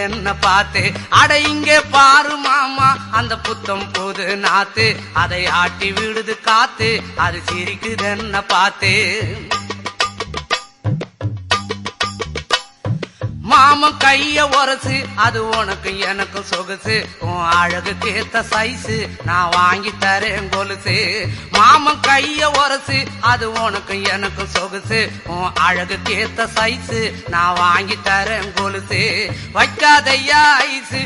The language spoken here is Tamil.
என்ன பார்த்து அட இங்கே பாரு மாமா அந்த புத்தம் புது நாத்து அதை ஆட்டி விடுது காத்து அது சிரிக்குது என்ன பார்த்து மாமன் கைய உரசு அது உனக்கு எனக்கு சொகுசு உன் அழகுக்கு ஏத்த சைஸு நான் வாங்கி தரேன் கொலுசு மாமன் கைய உரசு அது உனக்கு எனக்கு சொகுசு உன் அழகுக்கு ஏத்த சைஸு நான் வாங்கி தரேன் கொலுசு வைக்காதையா ஐசு